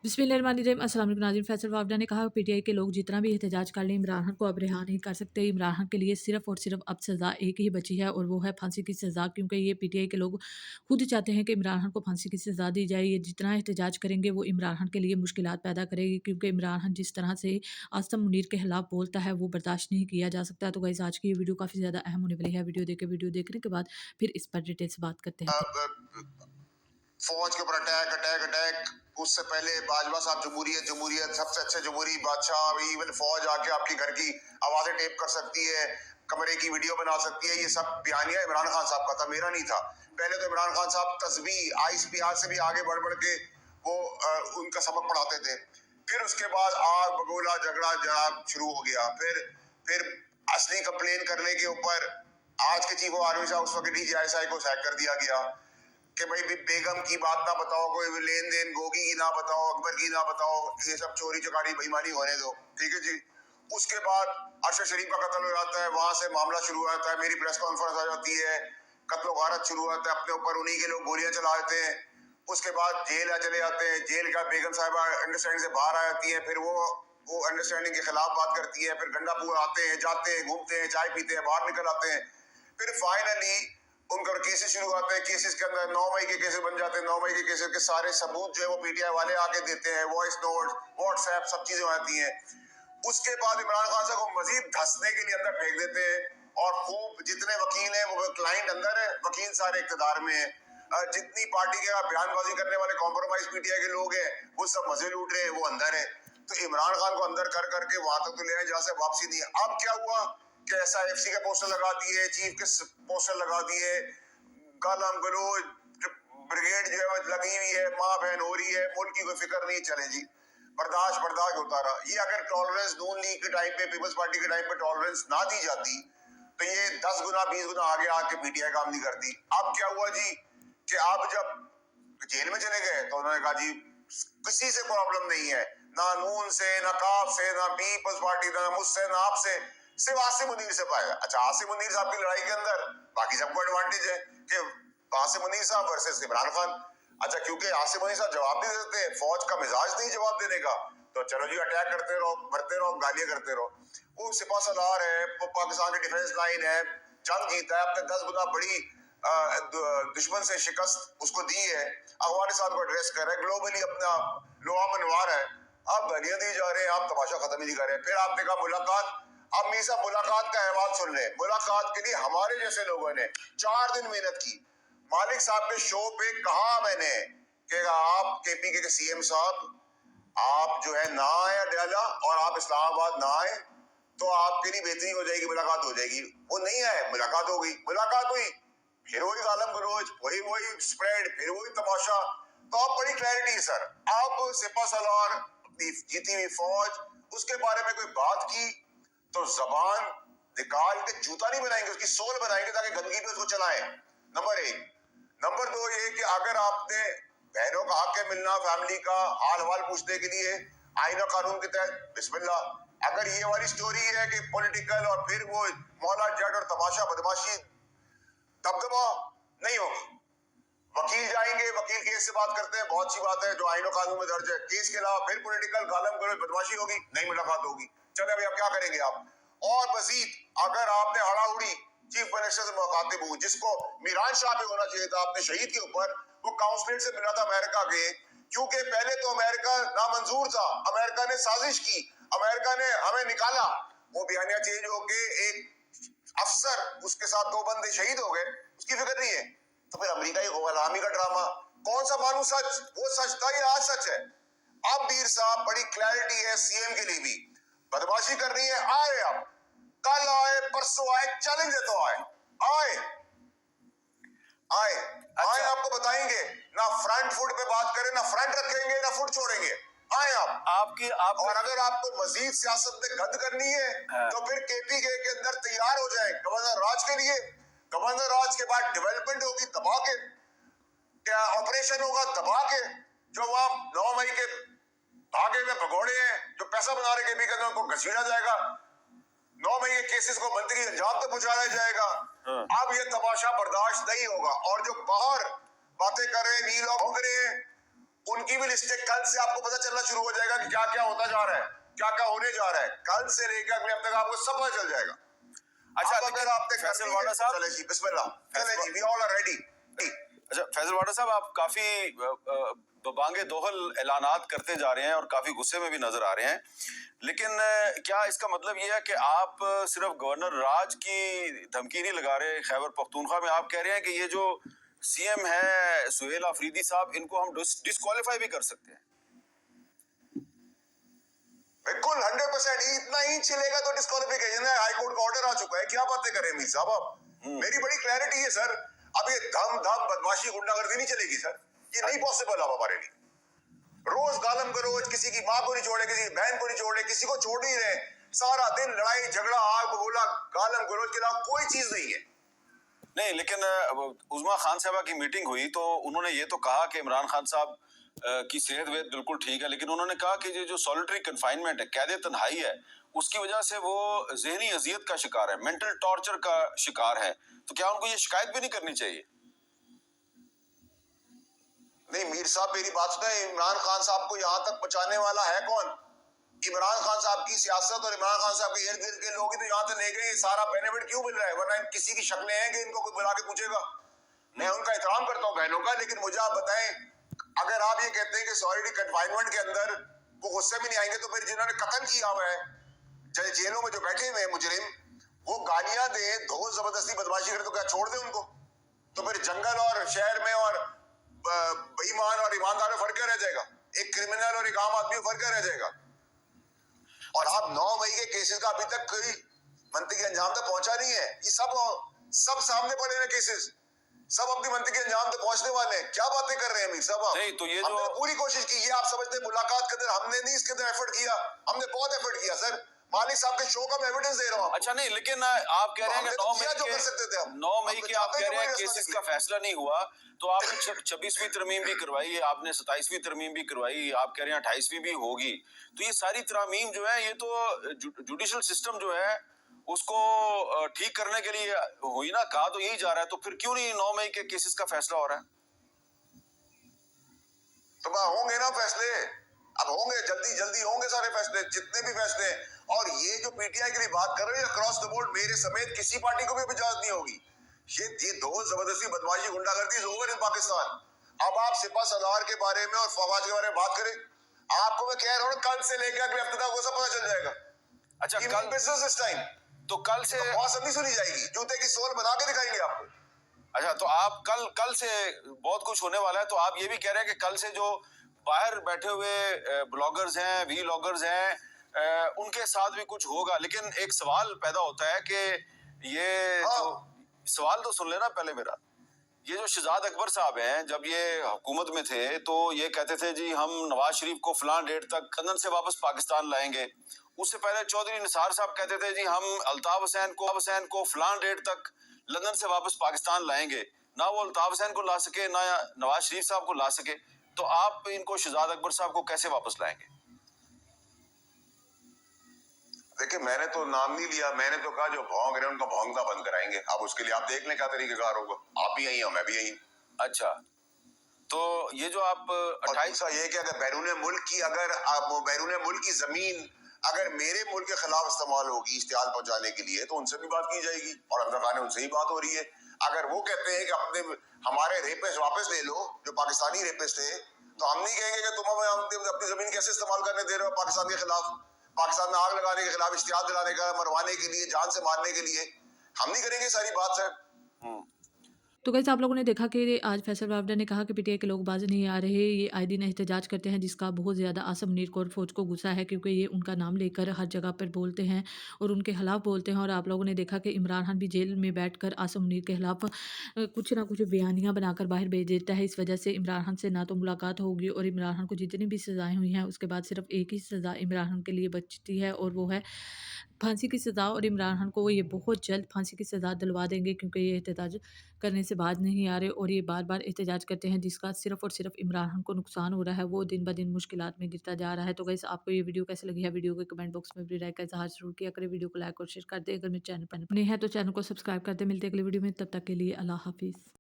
बिस्मिल्लाहिर्रहमानिर्रहीम। अस्सलाम वालेकुम नाज़रीन। फैसल वावड़ा ने कहा पीटीआई के लोग जितना भी एहतजाज कर लें इमरान खान को अब रिहा नहीं कर सकते। इमरान खान के लिए सिर्फ और सिर्फ अब सज़ा एक ही बची है और वो है फांसी की सज़ा, क्योंकि ये पीटीआई के लोग खुद चाहते हैं कि इमरान खान को फांसी की सज़ा दी जाए। ये जितना एहतजाज करेंगे वो इमरान खान के लिए मुश्किलात पैदा करेगी, क्योंकि इमरान खान जिस तरह से आसिम मुनीर के खिलाफ बोलता है वो बर्दाश्त नहीं किया जा सकता। तो गाइस आज की ये वीडियो काफ़ी ज़्यादा अहम होने वाली है। वीडियो देखने के बाद फिर इस पर डिटेल से बात करते हैं। फौज के ऊपर अटैक अटैक अटैक। उससे पहले बाजवा साहब जमहूरियत जमहूरियत सबसे अच्छे जमहूरी बादशाह, इवन फौज आके आपकी घर की आवाजें टेप कर सकती है, कमरे की वीडियो बना सकती है। ये सब बयानिया इमरान खान साहब का था, मेरा नहीं था। पहले तो इमरान खान साहब तस्बीह ISPR से भी आगे बढ़ बढ़ के वो उनका सबक पढ़ाते थे। फिर उसके बाद आग बगोला झगड़ा जनाब शुरू हो गया। फिर असली कंप्लेन करने के ऊपर आज के चीफ ऑफ आर्मी साहब उस वक्त DGI को सैक कर दिया गया कि भाई बेगम की बात ना बताओ, कोई लेन देन गोगी की ना बताओ, अकबर की ना बताओ, ये सब चोरी चकारी बेईमानी होने दो, ठीक है जी। उसके बाद अरशद शरीफ का कत्ल हो जाता है, वहां से मामला शुरू हो जाता है, मेरी प्रेस कॉन्फ्रेंस आ जाती है, कत्ल गारत शुरू होता है, अपने ऊपर उन्हीं के लोग गोलियां चला देते हैं। उसके बाद जेल चले जाते हैं, जेल का बेगम साहिबा अंडरस्टैंडिंग से बाहर आ जाती है, फिर वो अंडरस्टैंडिंग के खिलाफ बात करती है, फिर गंडापुर आते हैं, जाते हैं, घूमते हैं, चाय पीते हैं, बाहर निकल आते हैं। फिर फाइनली उनका केसेस शुरू होते हैं। केसेस के अंदर 9 मई के केसेस बन जाते हैं। 9 मई के केसेस के सारे सबूत जो है वो पीटीआई वाले आके देते हैं, वॉइस नोट, व्हाट्सएप, सब चीजें आती हैं। उसके बाद इमरान खान साहब को मजीद धंसने के लिए अंदर फेंक देते हैं और खूब जितने वकील हैं वो क्लाइंट अंदर है, वकील सारे इक्तदार में है। जितनी पार्टी के बयानबाजी करने वाले कॉम्प्रोमाइज पीटीआई के लोग हैं वो सब मजे लूट रहे हैं, वो अंदर है। तो इमरान खान को अंदर कर करके वहां तक तो ले आए जहां से वापसी नहीं है। अब क्या हुआ कि SIFC का पोस्टर लगा दिए, चीफ के पोस्टर लगा दिए, गालम गलोच ब्रिगेड जो है लगी हुई है, माँ बहन हो रही है, मुल्क की कोई फिक्र नहीं, चले जी बर्दाश्त बर्दाश्त होता रहा। ये अगर टॉलरेंस नून लीग के टाइम पे, पीपल्स पार्टी के टाइम पे टॉलरेंस ना दी जाती तो ये 10 गुना 20 गुना आगे आके पीटीआई काम नहीं करती। अब क्या हुआ जी कि आप जब जेल में चले गए तो उन्होंने कहा जी किसी से प्रॉब्लम नहीं है, ना नून से, ना काफ से, ना पीपल्स पार्टी, ना मुझसे, ना आपसे, सिर्फ आसिम मुनीर से पाएगा। अच्छा, आसिम मुनीर साहब की लड़ाई के अंदर बाकी सबको एडवांटेज है कि आसिम मुनीर साहब वर्सेस इमरान खान। अच्छा, क्योंकि आसिम मुनीर साहब जवाब नहीं देते, फौज का मिजाज नहीं जवाब देने का, तो चलो जी अटैक करते रहो, मरते रहो, गालियां करते रहो। वो सिपा सलार है, वो पाकिस्तान की डिफेंस लाइन है, जंग जीता है, अपने 10 गुना बड़ी दुश्मन से शिकस्त उसको दी है, अफगानिस्तान को एड्रेस कर रहा है, ग्लोबली अपना लोहा मनवार है। आप गालियां दी जा रहे हैं, आप तमाशा खत्म ही नहीं कर रहे। फिर आपने कहा मुलाकात, अब मीर साहब मुलाकात का अहवाल सुन रहे। मुलाकात के लिए हमारे जैसे लोगों ने 4 दिन मेहनत की। मालिक साहब के शो पे कहा मैंने कि आप KPK के CM साहब आप जो है ना आए अडयाला और आप इस्लामाबाद ना आए तो आपके लिए बेहतरी हो जाएगी, मुलाकात हो जाएगी। वो नहीं आए, मुलाकात हो गई, मुलाकात हुई, फिर वही गालम गलोच, वही स्प्रेड, फिर वही तमाशा। तो अब बड़ी क्लैरिटी है सर। अब सिपा सलार अपनी जीती हुई फौज उसके बारे में कोई बात की तो जबान निकाल के जूता नहीं बनाएंगे, उसकी सोल बनाएंगे ताकि गंदगी पे उसको चलाएं। नंबर 1। नंबर 2 ये कि अगर आपने बहनों का हक है मिलना, फैमिली का हाल हवाल पूछने के लिए आईन और कानून के तहत बिस्मिल्लाह। अगर ये वाली स्टोरी है कि पॉलिटिकल और फिर वो मौला जट और तमाशा बदमाशी दबदबा नहीं होगा। वकील जाएंगे, वकील केस से बात करते हैं, बहुत सी बात है जो आईन और कानून में दर्ज है। केस के अलावा फिर पॉलिटिकल गालम गलोच बदमाशी होगी, नहीं मुलाकात होगी। चले भाई अब क्या करेंगे आप। और मजीद अगर आपने हड़ाहुड़ी चीफ मिनिस्टर से मुखातिब हुई, जिसको मीरान शाह पे होना चाहिए था अपने शहीद के ऊपर, वो काउंसलेट से मिला था अमेरिका के, क्योंकि पहले तो अमेरिका नामंजूर था, अमेरिका ने साजिश की, अमेरिका ने हमें निकाला। वो बयानिया चेंज होके एक अफसर उसके साथ 2 बंदे शहीद हो गए, उसकी फिक्र नहीं है। तो फिर अमेरिका की गुलामी का ड्रामा कौन सा मालूम सच, वो सच था, ये आज सच है। अब मीर साहब बड़ी क्लैरिटी है CM के लिए भी, बदमाशी कर रही है, आए अब कल आए परसों आए, चैलेंज है तो आए आए आए आए, आपको बताएंगे। ना फ्रंट फुट पे बात करें, ना फ्रंट रखेंगे, ना फुट छोड़ेंगे, आए आप। और अगर आपको मजीद सियासत में गंद करनी है तो फिर KPK के अंदर तैयार हो जाए गवर्नर राज के लिए। गवर्नर राज के बाद डेवलपमेंट होगी दबा के, क्या ऑपरेशन होगा दबा के, जो वहां 9 मई के भागे में भगोड़े हैं जो पैसा बना रहे KPK के अंदर, उनको घसीटा जाएगा। 9 मई के केसेस को मंत्री अंजाम तक पहुंचाया जाएगा। अब ये तमाशा बर्दाश्त नहीं होगा। और जो बाहर बातें कर रहे हैं, वी लोग भोग रहे हैं, उनकी भी लिस्ट है। कल से आपको पता चलना शुरू हो जाएगा कि क्या क्या होता जा रहा है, क्या क्या होने जा रहा है। कल से लेकर अगले हफ्ते तक आपको सब पता चल जाएगा। अच्छा, अब अगर आपने फैसल वाडा साहब, चले जी, बिस्मिल्लाह, चले जी, वी ऑल आर रेडी। अच्छा फैसल वाडा साहब, आप काफी बांगे दोहल ऐलानात करते जा रहे हैं और काफी गुस्से में भी नजर आ रहे हैं, लेकिन क्या इसका मतलब ये है कि आप सिर्फ गवर्नर राज की धमकी नहीं लगा रहे? खैबर पख्तूनख्वा में आप कह रहे हैं कि ये जो सीएम है सुहेल आफरीदी साहब, इनको हम डिस्क्वालीफाई भी कर सकते हैं। बिल्कुल 100%। इतना ही चलेगा तो डिस्क्वालिफिकेशन है। हाई कोर्ट का ऑर्डर आ चुका है। क्या बातें करें मीर साहब आप। मेरी बड़ी क्लैरिटी है सर। अब ये धम धम बदमाशी गुंडागर्दी नहीं चलेगी सर। ये नहीं पॉसिबल अब हमारे लिए। रोज गालम गलोच, किसी की माँ को नहीं छोड़े, किसी की बहन को नहीं छोड़े, किसी को छोड़ नहीं रहे। सारा दिन लड़ाई झगड़ा, आग बबूला, गालम गलोच के अलावा कोई चीज नहीं है। नहीं, लेकिन उज़मा खान साहबा की मीटिंग हुई तो उन्होंने ये तो कहा कि इमरान खान साहब की सेहत वेहत बिल्कुल ठीक है, लेकिन उन्होंने कहा कि ये जो सॉलिटरी कन्फाइनमेंट है, कैद तन्हाई है, उसकी वजह से वो जहनी अजियत का शिकार है, मेंटल टॉर्चर का शिकार है। तो क्या उनको ये शिकायत भी नहीं करनी चाहिए? नहीं मीर साहब, मेरी बात सुने। इमरान खान साहब को यहाँ तक पहुंचाने वाला है कौन? इमरान खान साहब की सियासत और इमरान खान साहब के इर्द गिर्द के लोग ही तो यहाँ तक ले गए। सारा बेनिफिट क्यों मिल रहा है? वरना किसी की शक्लें हैं कि इनको कोई बुला के पूछेगा? मैं उनका एहतराम करता हूँ बहनों का, लेकिन मुझे आप बताएं, अगर आप ये कहते हैं कि सॉलिटरी कन्फाइनमेंट के अंदर वो गुस्से में नहीं आएंगे, तो फिर जिन्होंने कत्ल किया हुआ है जेलों में जो बैठे हुए हैं मुजरिम, वो गालियां दे, धो जबरदस्ती बदमाशी करे, तो क्या छोड़ दे उनको? तो फिर जंगल और शहर में और बेईमान और ईमानदार में फर्क क्या रह जाएगा? एक क्रिमिनल और एक आम आदमी में फर्क क्या रह जाएगा? और आप 9 मई के केसेस का अभी तक कोई मंतकी अंजाम तक पहुंचा नहीं है। ये सब सामने पड़े हैं केसेस, सब अपनी मंतकी अंजाम तक पहुंचने वाले हैं। क्या बातें कर रहे हैं मीर साहब? नहीं तो ये हमने जो पूरी कोशिश की। ये आप समझते हैं मुलाकात के अंदर हमने नहीं इसके अंदर एफर्ट किया? हमने बहुत एफर्ट किया सर। मालिक साहब के शो का मैं एविडेंस दे रहा हूं। अच्छा नहीं, लेकिन आप कह रहे हैं कि 9 मई जो कर के सकते थे हम 9 मई तो के आप चाहते कह हैं रहे हैं कि केसेस का फैसला नहीं हुआ, तो आपने 26वीं तरमीम भी करवाई है, आपने 27वीं तरमीम भी करवाई, आप कह रहे हैं 28वीं भी होगी। तो ये सारी तरमीम जो है, ये तो जुडिशल सिस्टम जो है उसको ठीक करने के लिए हुई ना। कहा तो यही जा रहा है, तो फिर क्यों नहीं 9 मई के केसेस का फैसला हो रहा है? तो होंगे ना फैसले, अब होंगे, जल्दी जल्दी होंगे सारे फैसले, जितने भी फैसले। और ये जो पीटीआई की भी बात कर रहे हैं अक्रॉस द बोर्ड, मेरे समेत किसी पार्टी को भी इजाजत नहीं होगी। ये दो जबरदस्ती बदमाशी गुंडागर्दी इज ओवर इन पाकिस्तान। अब आप सिपा सलार के बारे में और फवाज के बारे में बात करें, आपको मैं कह रहा हूँ कल से लेकर अगले हफ्ते तक वो सब पता चल जाएगा। अच्छा कल बिजनेस इस टाइम तो कल से बहुत नहीं सुनी जाएगी, जूते की सोल बना के दिखाएंगे आपको। अच्छा, तो आप कल से बहुत कुछ होने वाला है, तो आप ये भी कह रहे हैं कि कल से जो बाहर बैठे हुए ब्लॉगर्स हैं, वी लॉगर्स हैं, उनके साथ भी कुछ होगा। लेकिन एक सवाल पैदा होता है कि ये जो सवाल तो सुन लेना पहले मेरा। ये जो शहजाद अकबर साहब हैं, जब ये हुकूमत में थे तो ये कहते थे जी हम नवाज शरीफ को फलां डेट तक लंदन से वापस पाकिस्तान लाएंगे। उससे पहले चौधरी निसार साहब कहते थे जी हम अल्ताफ हुसैन को फलां डेट तक लंदन से वापस पाकिस्तान लाएंगे। ना वो अल्ताफ हुसैन को ला सके, ना नवाज शरीफ साहब को ला सके, तो आप इनको शहजाद अकबर साहब को कैसे वापस लाएंगे? देखिए, मैंने तो नाम नहीं लिया, मैंने तो कहा जो भौंक रहे हैं उनका भौंकना बंद कराएंगे। अब उसके लिए आप देख लें क्या तरीकेकार होगा। आप भी यही हो, मैं भी यही। अच्छा, तो ये जो आप 28 ये कि अगर बैरून मुल्क की, अगर आप बैरून मुल्क की जमीन अगर मेरे मुल्क के खिलाफ इस्तेमाल होगी इश्तिहाल पहुंचाने के लिए, तो उनसे भी बात की जाएगी। और अब्दुल खान उनसे ही बात हो रही है। अगर वो कहते हैं कि अपने हमारे रेपिस्ट वापस ले लो, जो पाकिस्तानी रेपिस्ट थे, तो हम नहीं कहेंगे कि तुम हमें अपनी जमीन कैसे इस्तेमाल करने दे रहे हो पाकिस्तान के खिलाफ, पाकिस्तान में आग लगाने के खिलाफ, इश्तिहाल दिलाने का, मरवाने के लिए, जान से मारने के लिए। हम नहीं करेंगे सारी बात सर। तो गाइस आप लोगों ने देखा कि आज फैसल वावड़ा ने कहा कि पीटीआई के लोग बाज नहीं आ रहे, ये आए दिन एहतजाज करते हैं, जिसका बहुत ज़्यादा आसम मुनीर को और फौज को गुस्सा है, क्योंकि ये उनका नाम लेकर हर जगह पर बोलते हैं और उनके खिलाफ बोलते हैं। और आप लोगों ने देखा कि इमरान खान भी जेल में बैठकर आसम मुनीर के खिलाफ कुछ ना कुछ बयानियाँ बनाकर बाहर भेज देता है। इस वजह से इमरान खान से ना तो मुलाकात होगी, और इमरान खान को जितनी भी सज़ाएँ हुई हैं उसके बाद सिर्फ एक ही सज़ा इमरान खान के लिए बचती है, और वो है फांसी की सज़ा। और इमरान खान को ये बहुत जल्द फांसी की सज़ा दिलवा देंगे, क्योंकि ये एहतजाज करने से बाज नहीं आ रहे और ये बार-बार एहतजाज करते हैं, जिसका सिर्फ़ और सिर्फ़ इमरान खान को नुकसान हो रहा है। वो दिन ब दिन मुश्किलात में गिरता जा रहा है। तो गाइस आपको ये वीडियो कैसी लगी है? वीडियो के कमेंट बॉक्स में अपनी राय का इज़हार ज़रूर किया करें। वीडियो को लाइक और शेयर कर दें। अगर मेरे चैनल पर नए हैं तो चैनल को सब्सक्राइब कर दें। मिलते हैं अगली वीडियो में, तब तक के लिए अल्लाह हाफ़िज़।